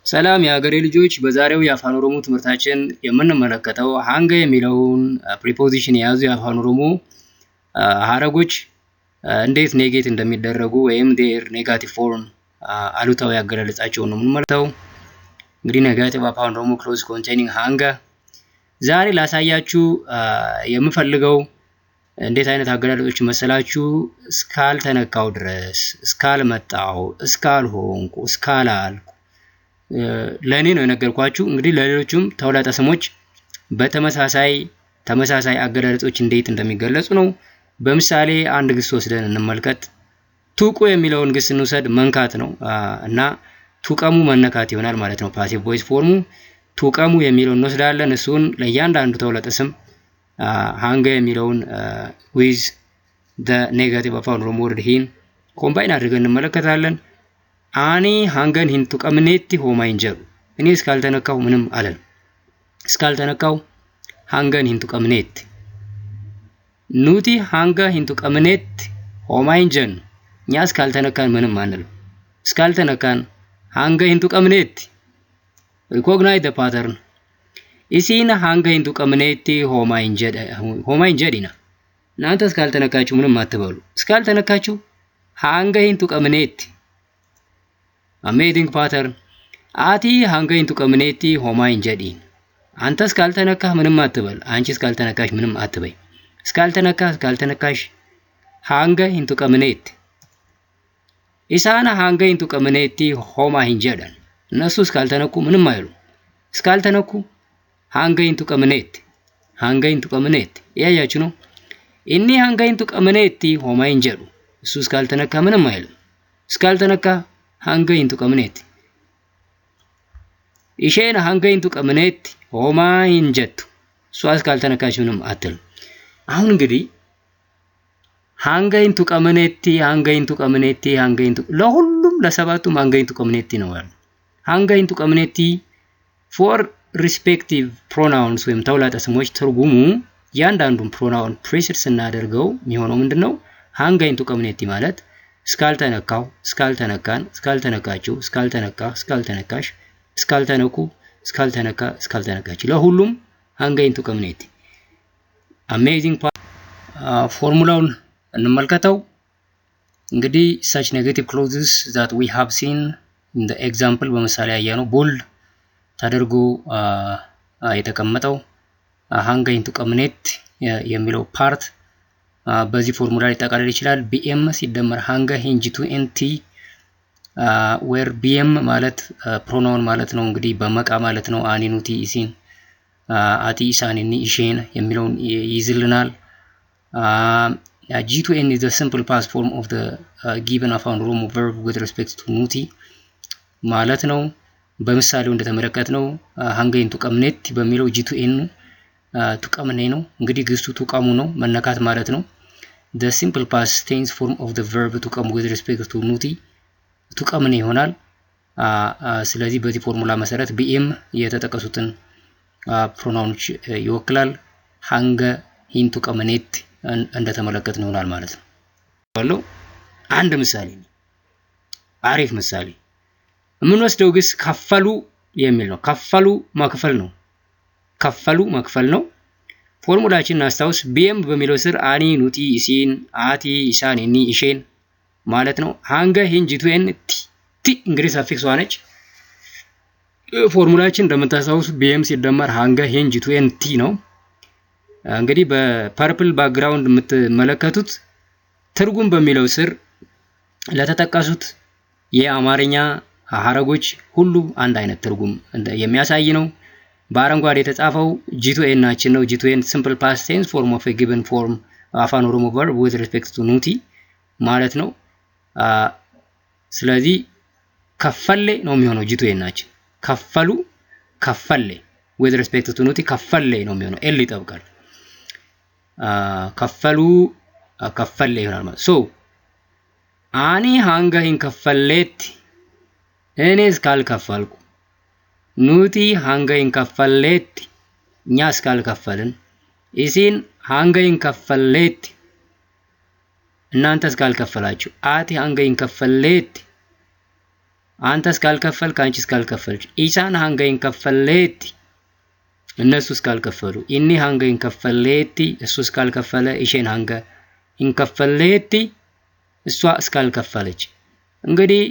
ሰላም የሀገሬ ልጆች በዛሬው የአፋን ኦሮሞ ትምህርታችን የምንመለከተው ሃንገ የሚለውን ፕሪፖዚሽን የያዙ የአፋን ኦሮሞ ሐረጎች እንዴት ኔጌት እንደሚደረጉ ወይም their negative form አሉታዊ አገላለጻቸውን ነው የምንመለከተው። እንግዲህ ኔጋቲቭ አፋን ኦሮሞ clause containing ሃንገ ዛሬ ላሳያችሁ የምፈልገው እንዴት አይነት አገላለጾች መሰላችሁ? እስካልተነካው ድረስ፣ እስካልመጣው፣ እስካልሆንኩ፣ እስካላልኩ ለኔ ነው የነገርኳችሁ። እንግዲህ ለሌሎችም ተውላጠ ስሞች ተመሳሳይ አገላለጾች እንዴት እንደሚገለጹ ነው። በምሳሌ አንድ ግስ ወስደን እንመልከት። ቱቁ የሚለውን ግስ እንውሰድ። መንካት ነው እና ቱቀሙ መነካት ይሆናል ማለት ነው። ፓሲቭ ቮይስ ፎርሙ ቱቀሙ የሚለውን እንወስዳለን። እሱን ለእያንዳንዱ ተውላጠ ስም ሃንገ የሚለውን with the negative አፋን ኦሮሞ word ሂን ኮምባይን አድርገን እንመለከታለን። አኒ ሃንገን ሂን ቱቀምኔቲ ሆማይን ጀሩ እኔ እስካልተነካው ምንም አልልም። እስካልተነካው ሃንገን ሂን ቱቀምኔቲ ኑቲ ሃንገ ሂን ቱቀምኔቲ ሆማይን ጀን እኛ እስካልተነካን ምንም አንልም። እስካልተነካን ሃንገ ሂን ቱቀምኔቲ recognize the pattern ኢሲና ሃንገ ሂን ቱቀምኔቲ ሆማይን ጀዲና እናንተ እስካልተነካችሁ ምንም አትበሉ። እስካልተነካችሁ ሃንገ ሂን ቱቀምኔቲ amazing pattern አቲ ሃንገ ሂን ቱቀምኔቲ ሆማይን ጀዲን አንተ እስካልተነካህ ምንም አትበል። አንቺ እስካልተነካሽ ምንም አትበይ። እስካልተነካሽ ሃንገ ሂን ቱቀምኔቲ ኢሳና ሃንገ ሂን ቱቀምኔቲ ሆማይን ጀዳን እነሱ እስካልተነኩ ምንም አይሉ። እስካልተነኩ ሃንገ ሂን ቱቀምኔቲ ያያችሁ ነው። እኒ ሃንገ ሂን ቱቀምኔቲ ሆማይን ጀዱ እሱ እስካልተነካ ምንም አይልም። እስካልተነካ ሃንገ ሂን ቱቀምኔቲ ኢሼን ሃንገ ሂን ቱቀምኔቲ ሆማይን ጀቱ እሷ እስካልተነካች ምንም አትልም። አሁን እንግዲህ ሃንገ ሂን ቱቀምኔቲ ለሁሉም ለሰባቱም ሃንገ ሂን ቱቀምኔቲ ነው ያለው። ሃንገ ሂን ቱቀምኔቲ ፎር ሪስፔክቲቭ ፕሮናውንስ ወይም ተውላጠ ስሞች ትርጉሙ ያንዳንዱን ፕሮናውን ፕሪሲድ ስናደርገው የሚሆነው ምንድነው? ሃንገ ሂን ቱቀምኔቲ ማለት እስካልተነካው፣ እስካልተነካን፣ እስካልተነካችሁ፣ እስካልተነካ፣ እስካልተነካሽ፣ እስካልተነኩ፣ እስካልተነካ፣ እስካልተነካች ለሁሉም ሃንገ ሂን ቱቀምኔቲ። አሜዚንግ ፎርሙላውን እንመልከተው። እንግዲህ such negative clauses that we have seen in the example በምሳሌ ያየነው ቦልድ ተደርጎ የተቀመጠው ሃንገ ሂን ቱቀምኔቲ የሚለው ፓርት በዚህ ፎርሙላ ሊጠቃለል ይችላል። ቢኤም ሲደመር ሃንገ ሂን ጂቱኤንቲ where ቢኤም ማለት ፕሮናውን ማለት ነው። እንግዲህ በመቃ ማለት ነው። አኒ ኑቲ ኢሲን አቲ ኢሳኒኒ ኢሼን የሚለውን ይይዝልናል። G2N is the simple past form of the given አፋን ኦሮሞ verb with respect to ኑቲ ማለት ነው። በምሳሌው እንደተመለከትነው ሃንገ ሂን ቱቀምኔቲ በሚለው G2N ቱቀምኔ ነው። እንግዲህ ግስቱ ቱቀሙ ነው፣ መነካት ማለት ነው። the simple past tense form of the verb ቱቀሙ with respect to ኑቲ ቱቀምኔ ይሆናል። ስለዚህ በዚህ ፎርሙላ መሰረት ቢኤም የተጠቀሱትን ፕሮናውኖች ይወክላል። ሃንገ ሂን ቱቀምኔቲ እንደተመለከትን ይሆናል ማለት ነው። ባለው አንድ ምሳሌ ነው። አሪፍ ምሳሌ የምንወስደው ግስ ከፈሉ የሚል ነው። ከፈሉ መክፈል ነው። ከፈሉ መክፈል ነው። ፎርሙላችንን አስታውስ። ቢኤም በሚለው ስር አኒ ኑቲ ኢሲን አቲ ኢሳን ኢኒ ኢሼን ማለት ነው። ሃንገ ሂን ጂቱኤንቲ እንግዲህ ሰፊክሷ ነች። ፎርሙላችን እንደምታስታውሱ ቢኤም ሲደመር ሃንገ ሂን ጂቱኤንቲ ነው። እንግዲህ በፐርፕል ባክግራውንድ የምትመለከቱት ትርጉም በሚለው ስር ለተጠቀሱት የአማርኛ ሐረጎች ሁሉ አንድ አይነት ትርጉም የሚያሳይ ነው። በአረንጓዴ የተጻፈው G2N ናችን ነው። G2N simple past tense form of a given form አፋን ኦሮሞ verb with respect to ኑቲ ማለት ነው። ስለዚህ ከፈለ ነው የሚሆነው G2N ናችን። ከፈሉ፣ ከፈለ with respect to ኑቲ ከፈለ ነው የሚሆነው። ኤል ይጠብቃል። ከፈሉ፣ ከፈለ ይሆናል ማለት ሶ አኒ ሃንገ ሂን ከፈሌቲ እኔ እስካልከፈልኩ፣ ኑቲ ሃንገ ሂን ከፈሌቲ እኛ እስካልከፈልን፣ ኢሲን ሃንገ ሂን ከፈሌቲ እናንተ እስካልከፈላችሁ፣ አቲ ሃንገ ሂን ከፈሌቲ አንተ እስካልከፈልክ አንቺ እስካልከፈልች ኢሳን ሃንገይን ከፈለቲ እነሱ እስካልከፈሉ ኢኒ ሃንገይን ከፈለቲ እሱ እስካልከፈለ ኢሼን ሃንገ ኢንከፈለቲ እሷ እስካልከፈለች እንግዲህ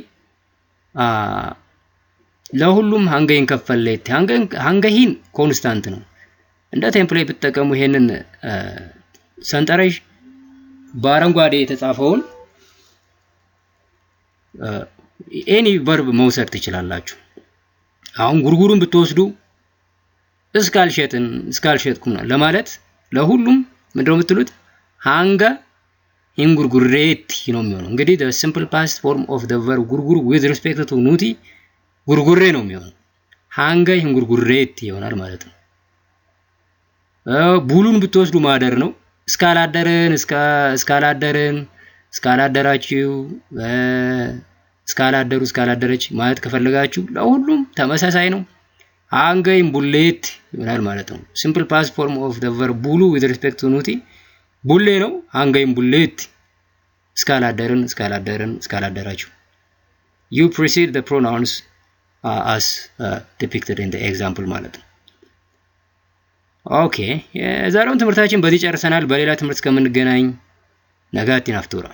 ለሁሉም ሃንገይን ከፈለቲ ሃንገይን ኮንስታንት ነው እንደ ቴምፕሌት ብትጠቀሙ ይሄንን ሰንጠረዥ በአረንጓዴ የተጻፈውን ኤኒ ቨርብ መውሰድ ትችላላችሁ አሁን ጉርጉሩን ብትወስዱ እስካልሸጥኩም ነው ለማለት ለሁሉም ምንድነው የምትሉት ሃንገ ኢንጉርጉሬቲ ነው የሚሆነው እንግዲህ the simple past form of the verb ጉርጉሩ with respect to ኑቲ ጉርጉሬ ነው የሚሆነው ሃንገ ኢንጉርጉሬቲ ይሆናል ማለት ነው ቡሉን ብትወስዱ ማደር ነው እስካላደራችሁ እስካላደረች ማለት ከፈለጋችሁ ለሁሉም ተመሳሳይ ነው ሃንገይን ቡሌት ይሆናል ማለት ነው simple past form of the verb ቡሉ with respect to ኑቲ ቡሌ ነው ሃንገይን ቡሌት እስካላደራችሁ you precede the pronouns as depicted in the example ማለት ነው ኦኬ የዛሬውን ትምህርታችን በዚህ ጨርሰናል በሌላ ትምህርት እስከምንገናኝ ነጋቲን አፍቶራ